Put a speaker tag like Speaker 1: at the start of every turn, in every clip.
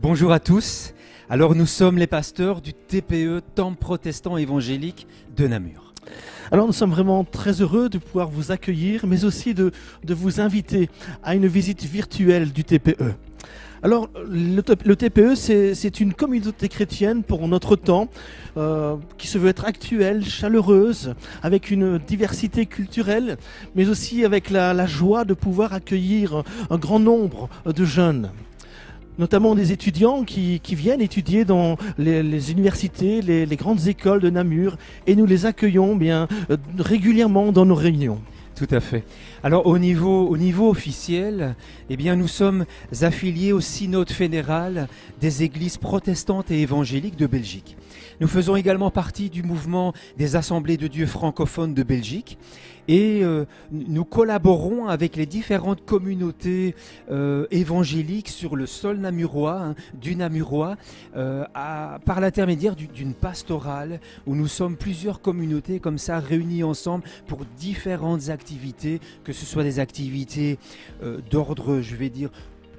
Speaker 1: Bonjour à tous. Alors nous sommes les pasteurs du TPE, Temple Protestant Évangélique de Namur.
Speaker 2: Alors nous sommes vraiment très heureux de pouvoir vous accueillir, mais aussi de vous inviter à une visite virtuelle du TPE. Alors le TPE, c'est une communauté chrétienne pour notre temps, qui se veut être actuelle, chaleureuse, avec une diversité culturelle, mais aussi avec la joie de pouvoir accueillir un grand nombre de jeunes. Notamment des étudiants qui viennent étudier dans les universités, les grandes écoles de Namur, et nous les accueillons régulièrement dans nos réunions.
Speaker 1: Tout à fait. Alors au niveau officiel, nous sommes affiliés au synode fédéral des églises protestantes et évangéliques de Belgique. Nous faisons également partie du mouvement des assemblées de Dieu francophones de Belgique et nous collaborons avec les différentes communautés évangéliques sur le sol namurois, du Namurois, par l'intermédiaire d'une pastorale où nous sommes plusieurs communautés comme ça réunies ensemble pour différentes activités, que ce soit des activités d'ordre,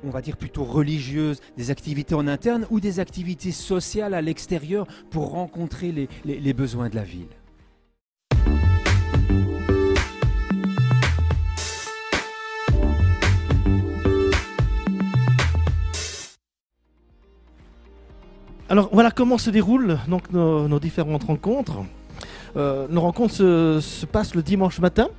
Speaker 1: on va dire plutôt religieuses, des activités en interne ou des activités sociales à l'extérieur pour rencontrer les besoins de la ville.
Speaker 2: Alors voilà comment se déroulent donc nos différentes rencontres. Nos rencontres se passent le dimanche matin.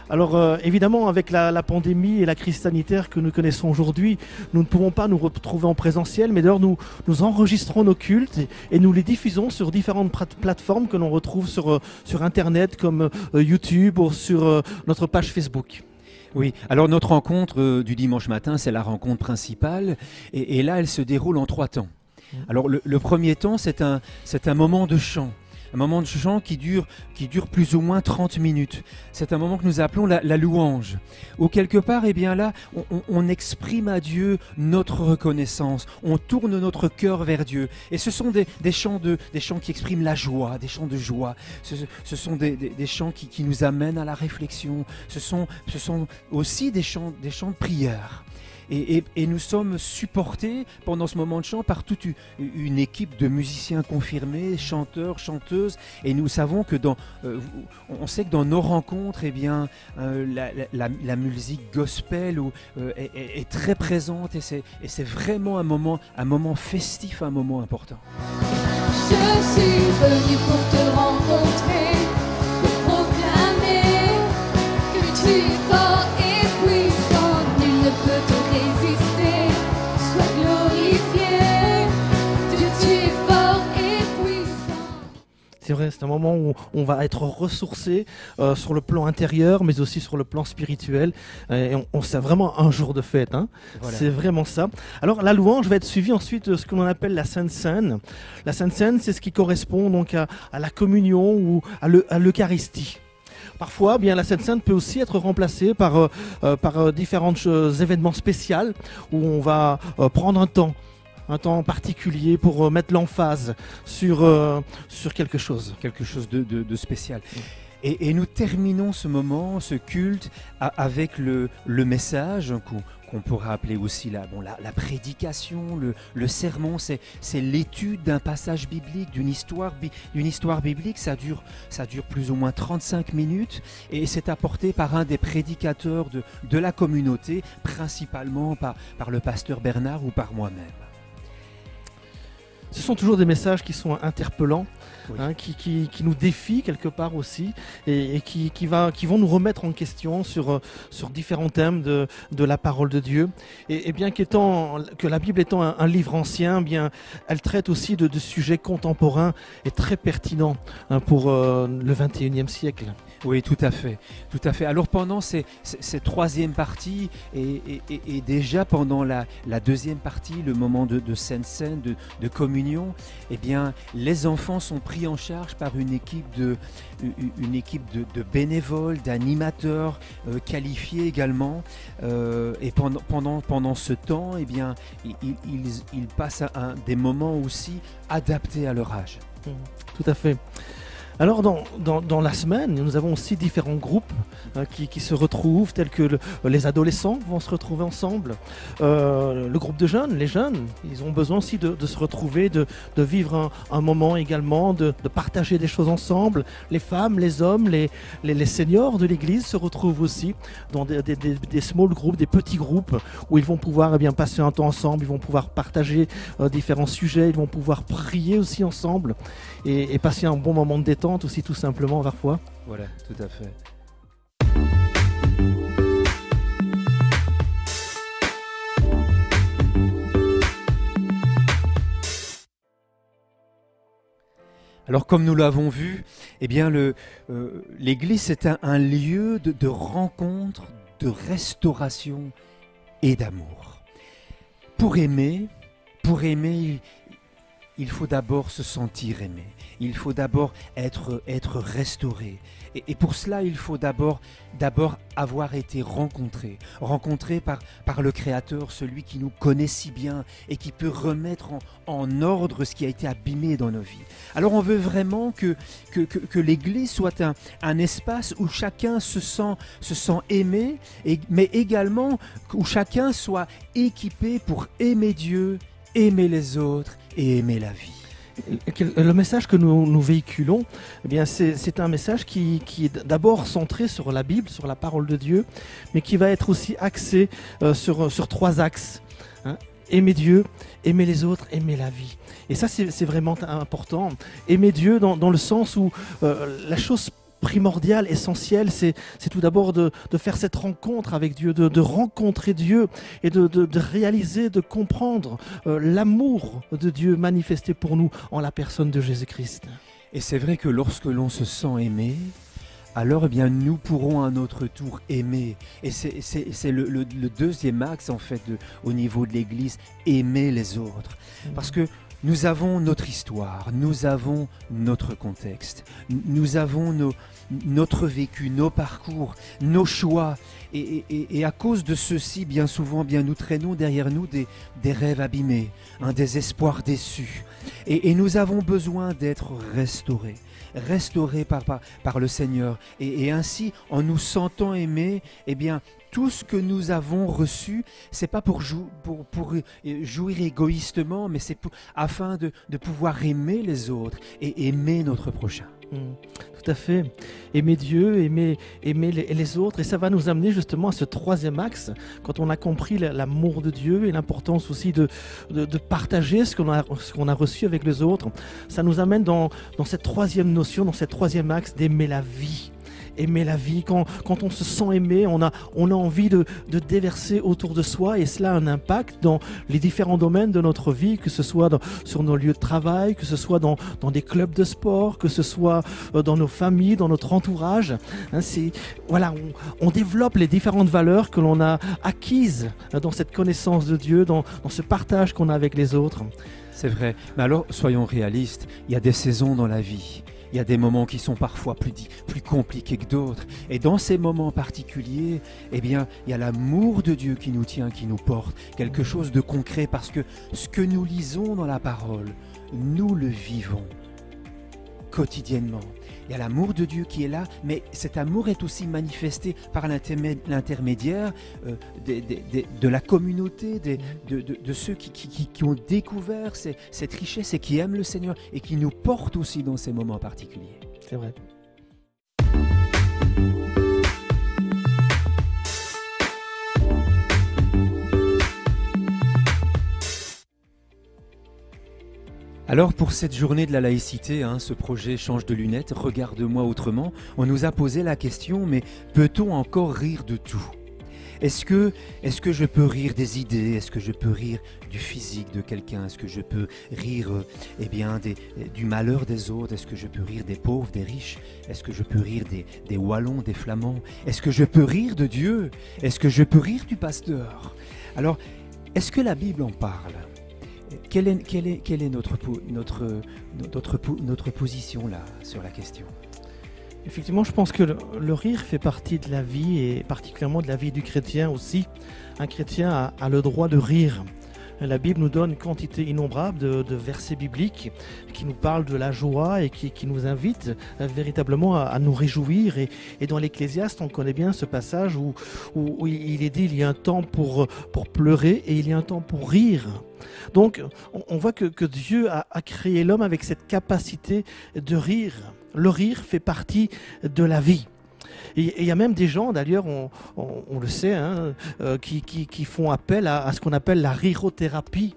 Speaker 2: Alors évidemment, avec la pandémie et la crise sanitaire que nous connaissons aujourd'hui, nous ne pouvons pas nous retrouver en présentiel, mais d'ailleurs nous enregistrons nos cultes et nous les diffusons sur différentes plateformes que l'on retrouve sur Internet comme YouTube ou sur notre page Facebook.
Speaker 1: Oui, alors notre rencontre du dimanche matin, c'est la rencontre principale et là, elle se déroule en 3 temps. Alors le premier temps, c'est un moment de chant. Un moment de chant qui dure plus ou moins 30 minutes. C'est un moment que nous appelons la louange. Où quelque part, là, on exprime à Dieu notre reconnaissance. On tourne notre cœur vers Dieu. Et ce sont des chants qui expriment la joie, des chants de joie. Ce sont des chants qui nous amènent à la réflexion. Ce sont aussi des chants de prière. Et nous sommes supportés pendant ce moment de chant par toute une équipe de musiciens confirmés, chanteurs, chanteuses. Et nous savons que on sait que dans nos rencontres, la musique gospel est très présente et c'est vraiment un moment festif, un moment important.
Speaker 3: Je suis venu pour te rencontrer, pour proclamer que tu es fort et puissant, nul ne peut te résister. Sois glorifié, Dieu, tu es fort et puissant.
Speaker 2: C'est vrai, c'est un moment où on va être ressourcé sur le plan intérieur, mais aussi sur le plan spirituel. Et c'est vraiment un jour de fête. Hein. Voilà. C'est vraiment ça. Alors la louange va être suivie ensuite de ce que l'on appelle la Sainte Seine. La Sainte Seine, c'est ce qui correspond donc à la communion ou à l'Eucharistie. Parfois, la Sainte Seine peut aussi être remplacée par différents événements spéciaux où on va prendre un temps particulier pour mettre l'emphase sur quelque chose.
Speaker 1: Quelque chose de spécial. Et nous terminons ce moment, ce culte, avec le message qu'on pourrait appeler aussi la prédication, le sermon. C'est l'étude d'un passage biblique, d'une histoire biblique. Ça dure plus ou moins 35 minutes et c'est apporté par un des prédicateurs de la communauté, principalement par le pasteur Bernard ou par moi-même.
Speaker 2: Ce sont toujours des messages qui sont interpellants,
Speaker 1: oui.
Speaker 2: Qui nous défient quelque part aussi et qui vont nous remettre en question sur différents thèmes de la parole de Dieu. Et bien que la Bible étant un livre ancien, elle traite aussi de sujets contemporains et très pertinents pour le 21e siècle.
Speaker 1: Oui, tout à fait. Alors pendant ces 3e parties et déjà pendant la 2e partie, le moment de Sainte Seine, de communion, les enfants sont pris en charge par une équipe de bénévoles, d'animateurs qualifiés également. Et pendant ce temps, ils passent à des moments aussi adaptés à leur âge.
Speaker 2: Tout à fait. Alors dans la semaine, nous avons aussi différents groupes qui se retrouvent, tels que les adolescents vont se retrouver ensemble, le groupe de jeunes, les jeunes, ils ont besoin aussi de se retrouver, de vivre un moment également, de partager des choses ensemble. Les femmes, les hommes, les seniors de l'église se retrouvent aussi dans des small groups, des petits groupes où ils vont pouvoir passer un temps ensemble, ils vont pouvoir partager différents sujets, ils vont pouvoir prier aussi ensemble et passer un bon moment de détente aussi tout simplement parfois.
Speaker 1: Voilà, tout à fait. Alors comme nous l'avons vu, eh bien l'Église est un lieu de rencontre, de restauration et d'amour. Pour aimer, il faut d'abord se sentir aimé. Il faut d'abord être restauré. Et pour cela, il faut d'abord avoir été rencontré par le Créateur, celui qui nous connaît si bien et qui peut remettre en ordre ce qui a été abîmé dans nos vies. Alors on veut vraiment que l'Église soit un espace où chacun se sent aimé, mais également où chacun soit équipé pour aimer Dieu, aimer les autres et aimer la vie.
Speaker 2: Le message que nous véhiculons, eh bien c'est un message qui est d'abord centré sur la Bible, sur la parole de Dieu, mais qui va être aussi axé sur 3 axes. Aimer Dieu, aimer les autres, aimer la vie. Et ça, c'est vraiment important. Aimer Dieu dans le sens où la chose primordial, essentiel, c'est tout d'abord de faire cette rencontre avec Dieu, de rencontrer Dieu et de réaliser, de comprendre l'amour de Dieu manifesté pour nous en la personne de Jésus-Christ.
Speaker 1: Et c'est vrai que lorsque l'on se sent aimé, alors eh bien, nous pourrons à notre tour aimer. Et c'est le deuxième axe en fait au niveau de l'Église, aimer les autres. Parce que nous avons notre histoire, nous avons notre contexte, nous avons notre vécu, nos parcours, nos choix. Et à cause de ceci, bien souvent, nous traînons derrière nous des rêves abîmés, des espoirs déçus. Et nous avons besoin d'être restaurés par le Seigneur. Et ainsi, en nous sentant aimés, eh bien, tout ce que nous avons reçu, c'est pas pour jouir égoïstement, mais c'est afin de pouvoir aimer les autres et aimer notre prochain.
Speaker 2: Tout à fait. Aimer Dieu, aimer les autres. Et ça va nous amener justement à ce 3e axe, quand on a compris l'amour de Dieu et l'importance aussi de partager ce qu'on a reçu avec les autres. Ça nous amène dans cette 3e notion, dans cette 3e axe d'aimer la vie. Aimer la vie, quand on se sent aimé, on a envie de déverser autour de soi, et cela a un impact dans les différents domaines de notre vie, que ce soit sur nos lieux de travail, que ce soit dans des clubs de sport, que ce soit dans nos familles, dans notre entourage. On développe les différentes valeurs que l'on a acquises dans cette connaissance de Dieu, dans ce partage qu'on a avec les autres.
Speaker 1: C'est vrai, mais alors soyons réalistes, il y a des saisons dans la vie. Il y a des moments qui sont parfois plus compliqués que d'autres. Et dans ces moments particuliers, eh bien, il y a l'amour de Dieu qui nous tient, qui nous porte. Quelque chose de concret, parce que ce que nous lisons dans la parole, nous le vivons quotidiennement. Il y a l'amour de Dieu qui est là, mais cet amour est aussi manifesté par l'intermédiaire de la communauté, de ceux qui ont découvert cette richesse et qui aiment le Seigneur et qui nous portent aussi dans ces moments particuliers.
Speaker 2: C'est vrai.
Speaker 1: Alors pour cette journée de la laïcité, ce projet Change de lunettes, regarde-moi autrement, on nous a posé la question, mais peut-on encore rire de tout ? Est-ce que je peux rire des idées ? Est-ce que je peux rire du physique de quelqu'un ? Est-ce que je peux rire du malheur des autres ? Est-ce que je peux rire des pauvres, des riches ? Est-ce que je peux rire des Wallons, des Flamands ? Est-ce que je peux rire de Dieu ? Est-ce que je peux rire du pasteur ? Alors, est-ce que la Bible en parle ? Quelle est notre position là sur la question ?
Speaker 2: Effectivement, je pense que le rire fait partie de la vie, et particulièrement de la vie du chrétien aussi. Un chrétien a le droit de rire. La Bible nous donne une quantité innombrable de versets bibliques qui nous parlent de la joie et qui nous invitent véritablement à nous réjouir. Et dans l'Ecclésiaste, on connaît bien ce passage où il est dit il y a un temps pour pleurer et il y a un temps pour rire. Donc on voit que Dieu a créé l'homme avec cette capacité de rire. Le rire fait partie de la vie. Et il y a même des gens, d'ailleurs, on le sait, hein, qui font appel à ce qu'on appelle la rirothérapie.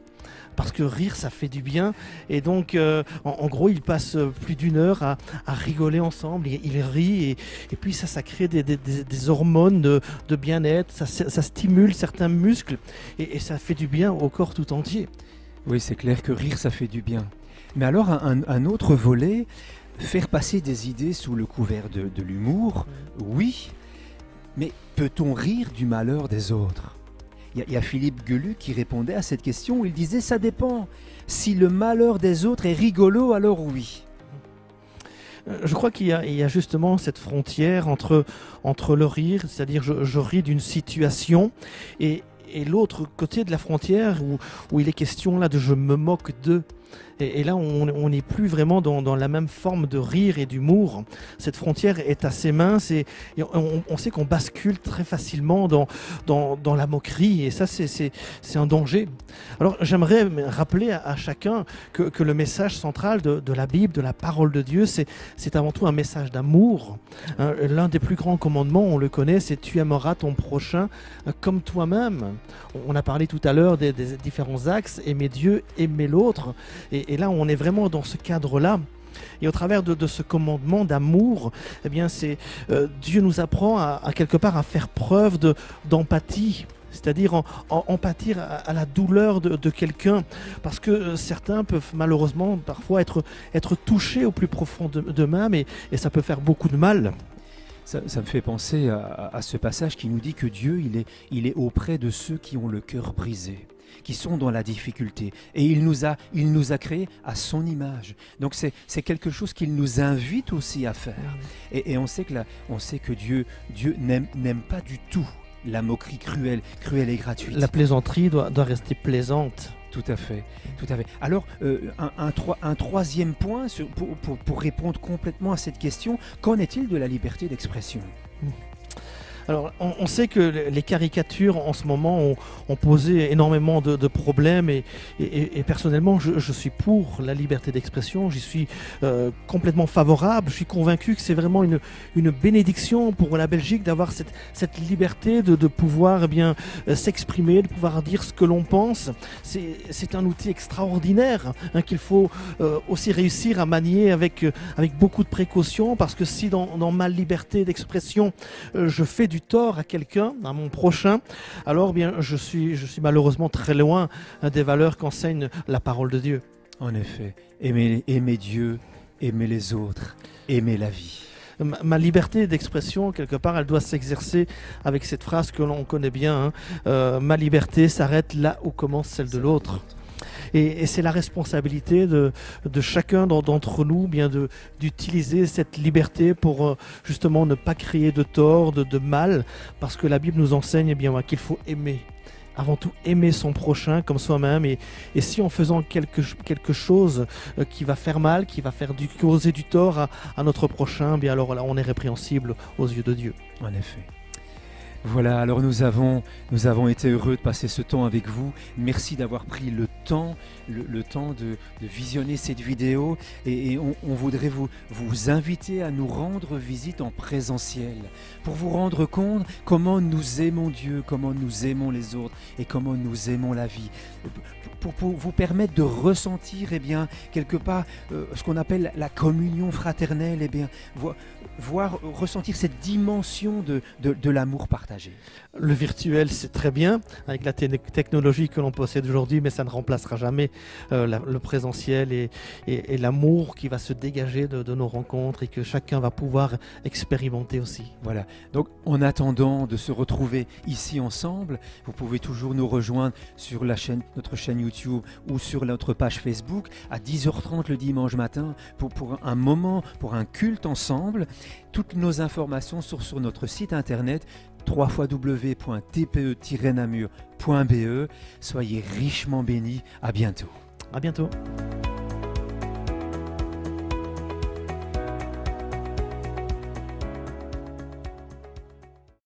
Speaker 2: Parce que rire, ça fait du bien. Et donc, en gros, ils passent plus d'une heure à rigoler ensemble. Ils rient. Et puis, ça crée des hormones de bien-être. Ça stimule certains muscles. Et ça fait du bien au corps tout entier.
Speaker 1: Oui, c'est clair que rire, ça fait du bien. Mais alors, un autre volet, faire passer des idées sous le couvert de l'humour, oui. Mais peut-on rire du malheur des autres ? Il y a Philippe Geluck qui répondait à cette question. Il disait « ça dépend. Si le malheur des autres est rigolo, alors oui. »
Speaker 2: Je crois qu'il y a justement cette frontière entre le rire, c'est-à-dire je ris d'une situation, et l'autre côté de la frontière où il est question là de je me moque d'eux. Et là, on n'est plus vraiment dans la même forme de rire et d'humour. Cette frontière est assez mince et on sait qu'on bascule très facilement dans la moquerie. Et ça, c'est un danger. Alors, j'aimerais rappeler à chacun que le message central de la Bible, de la parole de Dieu, c'est avant tout un message d'amour. Hein, l'un des plus grands commandements, on le connaît, c'est « Tu aimeras ton prochain comme toi-même ». On a parlé tout à l'heure des différents axes, aimer Dieu, aimer l'autre. Et là, on est vraiment dans ce cadre-là. Et au travers de ce commandement d'amour, eh bien, Dieu nous apprend à quelque part à faire preuve d'empathie. C'est-à-dire en pâtir à la douleur de quelqu'un. Parce que certains peuvent malheureusement parfois être touchés au plus profond d'eux-mêmes et ça peut faire beaucoup de mal.
Speaker 1: Ça me fait penser à ce passage qui nous dit que Dieu, il est auprès de ceux qui ont le cœur brisé, qui sont dans la difficulté. Et il nous a créés à son image. Donc c'est quelque chose qu'il nous invite aussi à faire. Et on sait que Dieu n'aime pas du tout la moquerie cruelle et gratuite.
Speaker 2: La plaisanterie doit rester plaisante.
Speaker 1: Tout à fait, tout à fait. Alors, un troisième point pour répondre complètement à cette question, qu'en est-il de la liberté d'expression ?
Speaker 2: Alors, on sait que les caricatures en ce moment ont posé énormément de problèmes et personnellement, je suis pour la liberté d'expression. J'y suis complètement favorable. Je suis convaincu que c'est vraiment une bénédiction pour la Belgique d'avoir cette liberté de pouvoir s'exprimer, de pouvoir dire ce que l'on pense. C'est un outil extraordinaire qu'il faut aussi réussir à manier avec beaucoup de précaution, parce que si dans ma liberté d'expression, je fais du tort à quelqu'un, à mon prochain, alors je suis malheureusement très loin des valeurs qu'enseigne la parole de Dieu.
Speaker 1: En effet, aimer Dieu, aimer les autres, aimer la vie.
Speaker 2: Ma liberté d'expression, quelque part, elle doit s'exercer avec cette phrase que l'on connaît bien, ma liberté s'arrête là où commence celle de l'autre. Et c'est la responsabilité de chacun d'entre nous d'utiliser cette liberté pour justement ne pas créer de tort, de mal, parce que la Bible nous enseigne qu'il faut aimer. Avant tout, aimer son prochain comme soi-même. Et si en faisant quelque chose qui va faire mal, qui va causer du tort à notre prochain, alors là, on est répréhensible aux yeux de Dieu.
Speaker 1: En effet. Voilà, alors nous avons été heureux de passer ce temps avec vous. Merci d'avoir pris le temps de visionner cette vidéo et on voudrait vous inviter à nous rendre visite en présentiel pour vous rendre compte comment nous aimons Dieu, comment nous aimons les autres et comment nous aimons la vie. Pour vous permettre de ressentir quelque part ce qu'on appelle la communion fraternelle, ressentir cette dimension de l'amour partagé.
Speaker 2: Le virtuel, c'est très bien avec la technologie que l'on possède aujourd'hui, mais ça ne remplacera jamais le présentiel et l'amour qui va se dégager de nos rencontres et que chacun va pouvoir expérimenter aussi.
Speaker 1: Voilà, donc en attendant de se retrouver ici ensemble, vous pouvez toujours nous rejoindre sur notre chaîne YouTube ou sur notre page Facebook à 10h30 le dimanche matin pour un moment, pour un culte ensemble. Toutes nos informations sont sur notre site internet www.tpe-namur.be. Soyez richement bénis. À bientôt.
Speaker 2: À bientôt.